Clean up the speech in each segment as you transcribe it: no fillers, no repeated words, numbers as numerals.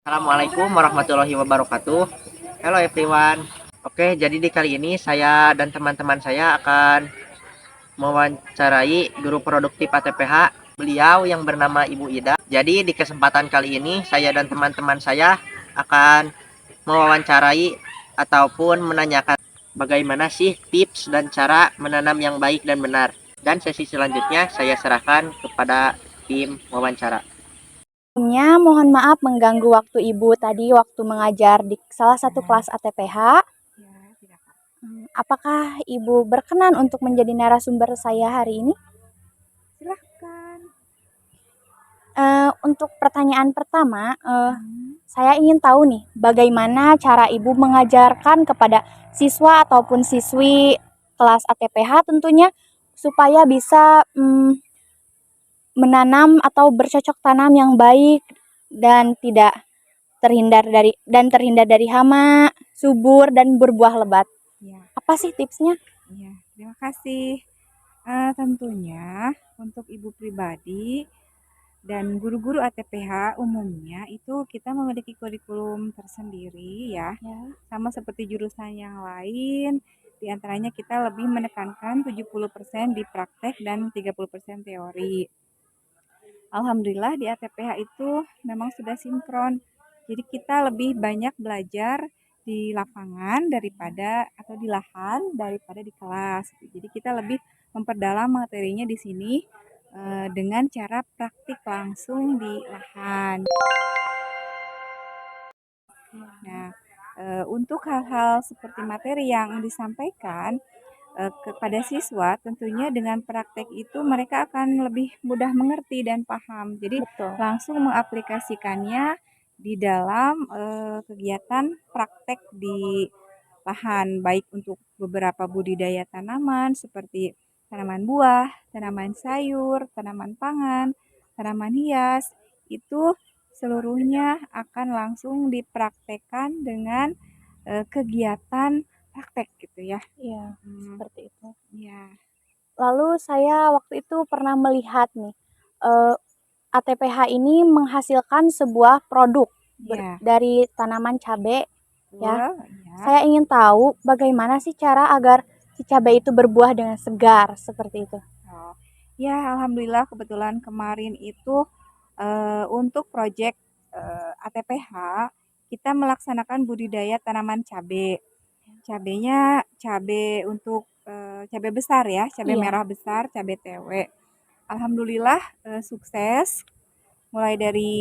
Assalamualaikum warahmatullahi wabarakatuh. Hello everyone. Oke, jadi di kali ini saya dan teman-teman saya akan mewawancarai guru produktif ATPH. Beliau yang bernama Ibu Ida. Jadi di kesempatan kali ini saya dan teman-teman saya akan mewawancarai ataupun menanyakan bagaimana sih tips dan cara menanam yang baik dan benar. Dan sesi selanjutnya saya serahkan kepada tim wawancara. Sebelumnya, mohon maaf mengganggu waktu Ibu tadi waktu mengajar di salah satu kelas ATPH. Apakah Ibu berkenan untuk menjadi narasumber saya hari ini? Silahkan. Untuk pertanyaan pertama, saya ingin tahu nih, bagaimana cara Ibu mengajarkan kepada siswa ataupun siswi kelas ATPH tentunya supaya bisa menanam atau bercocok tanam yang baik dan tidak terhindar dari hama, subur dan berbuah lebat. Ya, Apa sih tipsnya? ya, terima kasih. Tentunya untuk ibu pribadi dan guru-guru ATPH umumnya itu kita memiliki kurikulum tersendiri ya. Sama seperti jurusan yang lain, di antaranya kita lebih menekankan 70% di praktek dan 30% teori. Alhamdulillah di ATPH itu memang sudah sinkron. Jadi kita lebih banyak belajar di lapangan daripada atau di lahan daripada di kelas. Jadi kita lebih memperdalam materinya di sini dengan cara praktik langsung di lahan. Nah, untuk hal-hal seperti materi yang disampaikan kepada siswa, tentunya dengan praktek itu mereka akan lebih mudah mengerti dan paham. Jadi Betul. langsung mengaplikasikannya di dalam kegiatan praktek di lahan, baik untuk beberapa budidaya tanaman seperti tanaman buah, tanaman sayur, tanaman pangan, tanaman hias, itu seluruhnya akan langsung dipraktekkan dengan kegiatan praktek gitu ya. Iya, seperti itu. Ya. Lalu saya waktu itu pernah melihat nih, ATPH ini menghasilkan sebuah produk Ya. dari tanaman cabai. Ya, Ya. saya ingin tahu bagaimana sih cara agar si cabai itu berbuah dengan segar seperti itu. Oh. Ya, alhamdulillah kebetulan kemarin itu untuk proyek ATPH kita melaksanakan budidaya tanaman cabai. Cabainya cabai untuk cabai besar ya, cabai Iya. merah besar, cabai TW. Alhamdulillah sukses. Mulai dari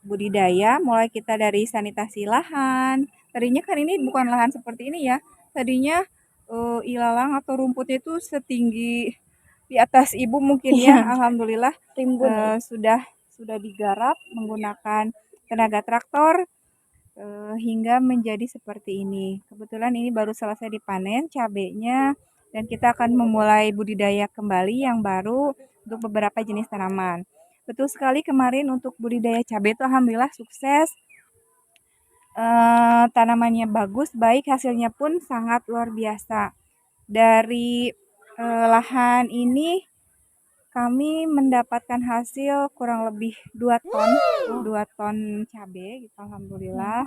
budidaya, mulai kita dari sanitasi lahan. Tadinya kan ini bukan lahan seperti ini ya. Tadinya ilalang atau rumputnya itu setinggi di atas ibu mungkin ya. Iya. Alhamdulillah Rimbun ya. sudah digarap menggunakan tenaga traktor hingga menjadi seperti ini. Kebetulan ini baru selesai dipanen cabenya dan kita akan memulai budidaya kembali yang baru untuk beberapa jenis tanaman. Betul sekali kemarin untuk budidaya cabai itu alhamdulillah sukses. Tanamannya bagus, baik, hasilnya pun sangat luar biasa. Dari lahan ini kami mendapatkan hasil kurang lebih 2 ton, 2 ton cabai gitu alhamdulillah.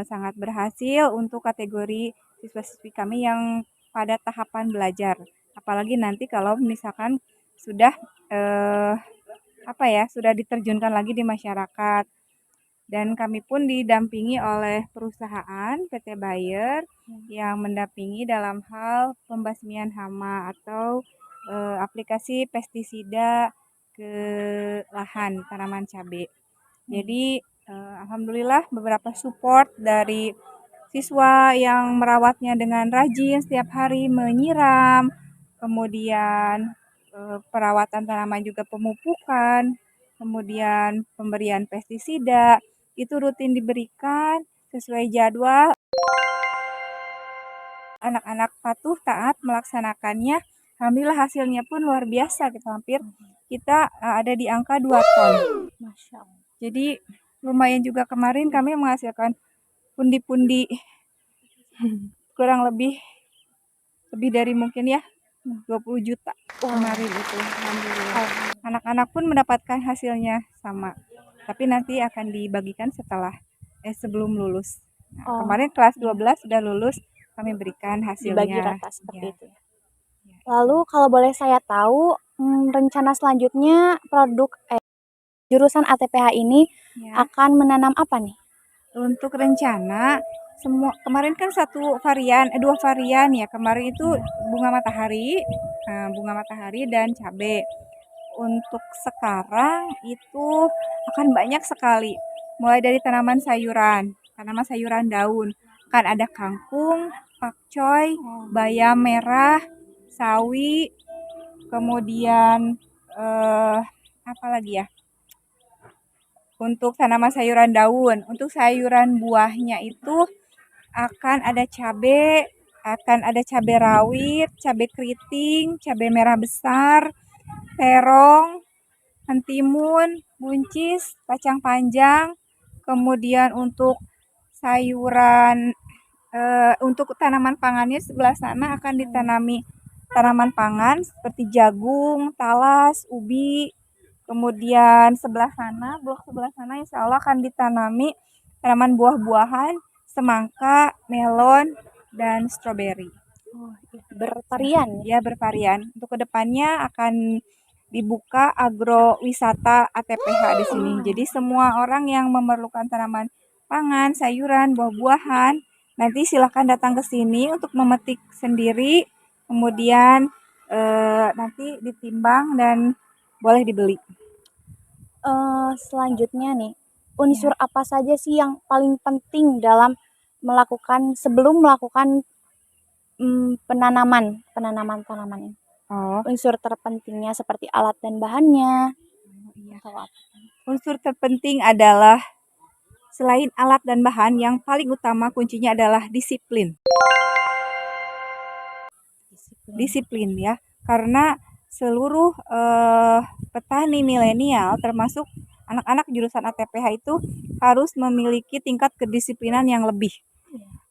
Sangat berhasil untuk kategori siswa-siswi kami yang pada tahapan belajar. Apalagi nanti kalau misalkan sudah sudah diterjunkan lagi di masyarakat. Dan kami pun didampingi oleh perusahaan PT Bayer yang mendampingi dalam hal pembasmian hama atau aplikasi pestisida ke lahan tanaman cabai. Jadi alhamdulillah beberapa support dari siswa yang merawatnya dengan rajin setiap hari menyiram, kemudian perawatan tanaman juga pemupukan, kemudian pemberian pestisida itu rutin diberikan sesuai jadwal. Anak-anak patuh taat melaksanakannya. Alhamdulillah hasilnya pun luar biasa gitu, hampir kita ada di angka 2 ton. Masya Allah. Jadi lumayan juga kemarin kami menghasilkan pundi-pundi kurang lebih dari mungkin ya 20 juta kemarin itu. Alhamdulillah. Anak-anak pun mendapatkan hasilnya sama. tapi nanti akan dibagikan sebelum lulus. Nah, Oh, kemarin kelas 12 sudah lulus, kami berikan dibagi hasilnya. rata seperti Ya, itu ya. ya, Lalu kalau boleh saya tahu, rencana selanjutnya jurusan ATPH ini ya. akan menanam apa nih? Untuk rencana kemarin kan dua varian ya. Kemarin itu bunga matahari dan cabai. Untuk sekarang itu akan banyak sekali. Mulai dari tanaman sayuran daun. Kan ada kangkung, pakcoy, bayam merah, sawi, kemudian apa lagi ya? Untuk tanaman sayuran daun, untuk sayuran buahnya itu akan ada cabai rawit, cabai keriting, cabai merah besar, terong, mentimun, buncis, kacang panjang. Kemudian untuk sayuran untuk tanaman pangannya sebelah sana akan ditanami tanaman pangan seperti jagung, talas, ubi. Kemudian blok sebelah sana insya Allah akan ditanami tanaman buah-buahan, semangka, melon, dan stroberi. Oh, iya. Bervarian ya. Ya, bervarian. Untuk kedepannya akan dibuka agrowisata ATPH di sini. Jadi semua orang yang memerlukan tanaman pangan, sayuran, buah-buahan, nanti silakan datang ke sini untuk memetik sendiri, kemudian nanti ditimbang dan boleh dibeli. Selanjutnya nih, unsur apa saja sih yang paling penting dalam sebelum melakukan penanaman tanaman ini? Oh, Unsur terpentingnya seperti alat dan bahannya iya. atau apa? Unsur terpenting adalah selain alat dan bahan, yang paling utama kuncinya adalah disiplin. Disiplin ya, karena seluruh petani milenial termasuk anak-anak jurusan ATPH itu harus memiliki tingkat kedisiplinan yang lebih.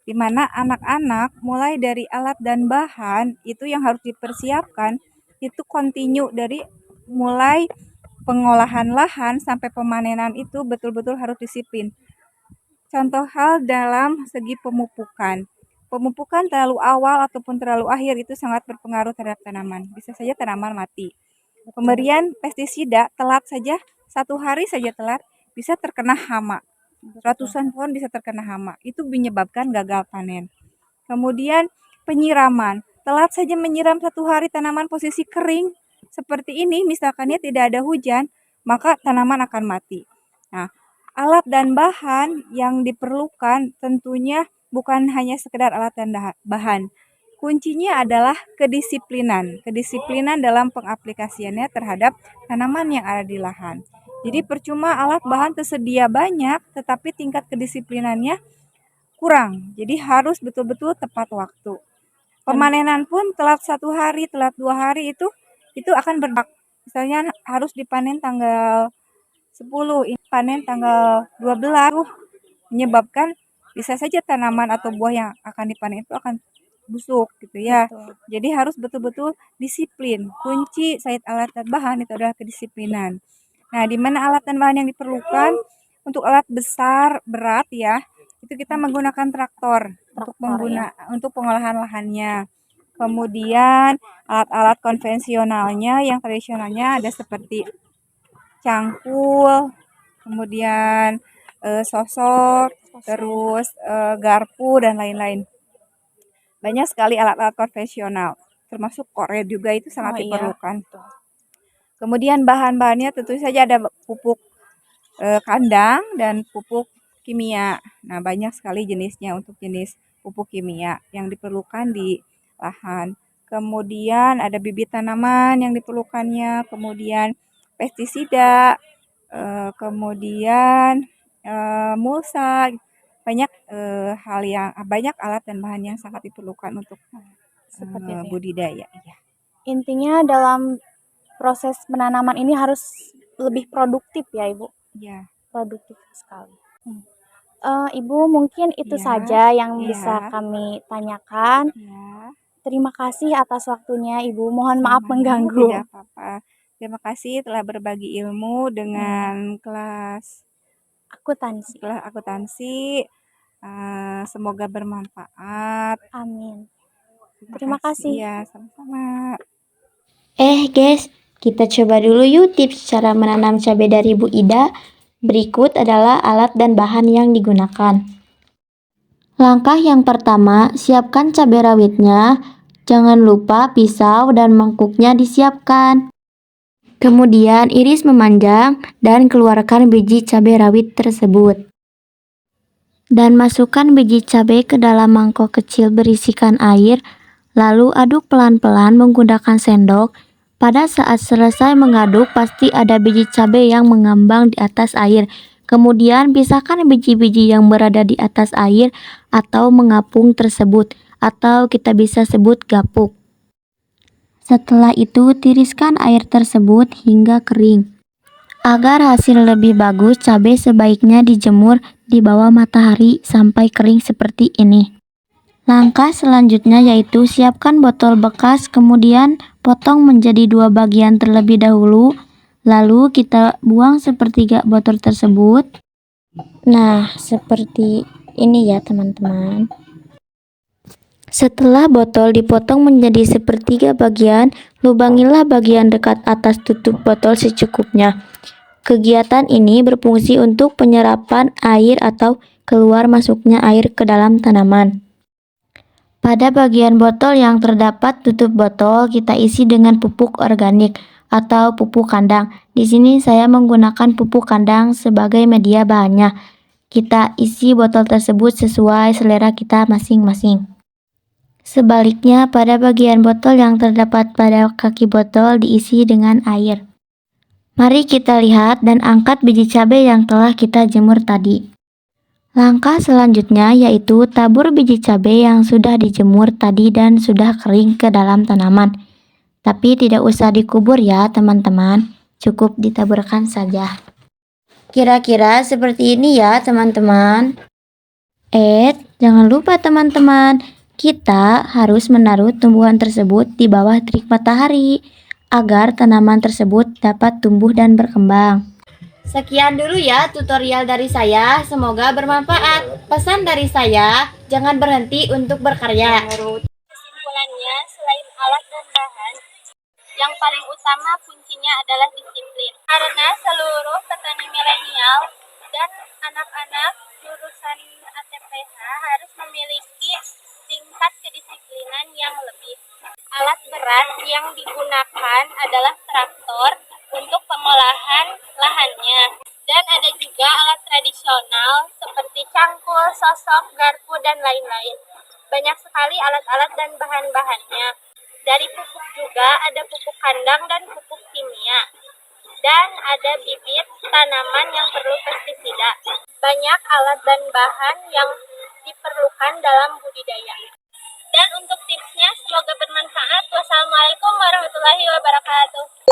Di mana anak-anak mulai dari alat dan bahan itu yang harus dipersiapkan itu kontinu dari mulai pengolahan lahan sampai pemanenan itu betul-betul harus disiplin. Contoh hal dalam segi pemupukan. Pemupukan terlalu awal ataupun terlalu akhir itu sangat berpengaruh terhadap tanaman. Bisa saja tanaman mati. Pemberian pestisida telat saja, 1 hari saja telat, bisa terkena hama. Ratusan pohon bisa terkena hama. Itu menyebabkan gagal panen. Kemudian penyiraman. Telat saja menyiram 1 hari tanaman posisi kering. Seperti ini, misalkannya tidak ada hujan, maka tanaman akan mati. Nah, alat dan bahan yang diperlukan tentunya bukan hanya sekedar alat dan bahan. Kuncinya adalah kedisiplinan. Kedisiplinan dalam pengaplikasiannya terhadap tanaman yang ada di lahan. Jadi percuma alat bahan tersedia banyak, tetapi tingkat kedisiplinannya kurang. Jadi harus betul-betul tepat waktu. Pemanenan pun telat 1 hari, telat 2 hari itu akan berdampak. Misalnya harus dipanen tanggal 10, ini panen tanggal 12, menyebabkan bisa saja tanaman atau buah yang akan dipanen itu akan busuk gitu ya. Betul. Jadi harus betul-betul disiplin. Kunci sait alat dan bahan itu adalah kedisiplinan. Nah, di mana alat dan bahan yang diperlukan untuk alat besar berat ya, itu kita menggunakan traktor untuk pengolahan lahannya. Kemudian alat-alat konvensionalnya yang tradisionalnya ada seperti cangkul, kemudian sosok, terus garpu dan lain-lain. Banyak sekali alat-alat konvensional, termasuk korek juga itu sangat diperlukan. Kemudian bahan-bahannya tentu saja ada pupuk kandang dan pupuk kimia. Nah, banyak sekali jenisnya untuk jenis pupuk kimia yang diperlukan di lahan. Kemudian ada bibit tanaman yang diperlukannya, kemudian pestisida, kemudian mulsa, banyak banyak alat dan bahan yang sangat diperlukan untuk Seperti itu ya. budidaya. Iya. Intinya dalam proses penanaman ini harus lebih produktif ya Ibu. Iya. Produktif sekali. Ibu mungkin itu Iya. saja yang bisa Iya. kami tanyakan. Ya, Terima kasih atas waktunya Ibu. Mohon maaf sama-sama, mengganggu. tidak apa-apa. Terima kasih telah berbagi ilmu dengan kelas akuntansi. Semoga bermanfaat. Amin. Terima kasih. Iya, sama-sama. Guys, kita coba dulu yuk tips cara menanam cabai dari Bu Ida. Berikut adalah alat dan bahan yang digunakan. Langkah yang pertama, siapkan cabai rawitnya. Jangan lupa pisau dan mangkuknya disiapkan. Kemudian iris memanjang dan keluarkan biji cabai rawit tersebut. Dan masukkan biji cabai ke dalam mangkok kecil berisikan air, lalu aduk pelan-pelan menggunakan sendok. Pada saat selesai mengaduk, pasti ada biji cabai yang mengambang di atas air. Kemudian pisahkan biji-biji yang berada di atas air atau mengapung tersebut, atau kita bisa sebut gapuk. Setelah itu, tiriskan air tersebut hingga kering. Agar hasil lebih bagus, cabai sebaiknya dijemur di bawah matahari sampai kering seperti ini. Langkah selanjutnya yaitu siapkan botol bekas, kemudian potong menjadi 2 bagian terlebih dahulu, lalu kita buang sepertiga botol tersebut. Nah, seperti ini ya teman-teman. Setelah botol dipotong menjadi sepertiga bagian, lubangilah bagian dekat atas tutup botol secukupnya. Kegiatan ini berfungsi untuk penyerapan air atau keluar masuknya air ke dalam tanaman. Pada bagian botol yang terdapat tutup botol, kita isi dengan pupuk organik atau pupuk kandang. Di sini saya menggunakan pupuk kandang sebagai media bahannya. Kita isi botol tersebut sesuai selera kita masing-masing. Sebaliknya, pada bagian botol yang terdapat pada kaki botol diisi dengan air. Mari kita lihat dan angkat biji cabai yang telah kita jemur tadi. Langkah selanjutnya yaitu tabur biji cabai yang sudah dijemur tadi dan sudah kering ke dalam tanaman. Tapi tidak usah dikubur ya teman-teman, cukup ditaburkan saja. Kira-kira seperti ini ya teman-teman. Jangan lupa teman-teman, kita harus menaruh tumbuhan tersebut di bawah terik matahari agar tanaman tersebut dapat tumbuh dan berkembang. Sekian dulu ya tutorial dari saya, semoga bermanfaat. Pesan dari saya, jangan berhenti untuk berkarya. Kesimpulannya, selain alat dan bahan, yang paling utama kuncinya adalah disiplin. Karena seluruh petani milenial dan anak-anak jurusan ATPH harus memiliki tingkat kedisiplinan yang lebih. Alat berat yang digunakan adalah traktor untuk pengolahan lahannya. Dan ada juga alat tradisional seperti cangkul, sosok, garpu, dan lain-lain. Banyak sekali alat-alat dan bahan-bahannya. Dari pupuk juga ada pupuk kandang dan pupuk kimia. Dan ada bibit tanaman yang perlu pestisida. Banyak alat dan bahan yang diperlukan dalam budidaya. Dan untuk tipsnya semoga bermanfaat. Wassalamualaikum warahmatullahi wabarakatuh.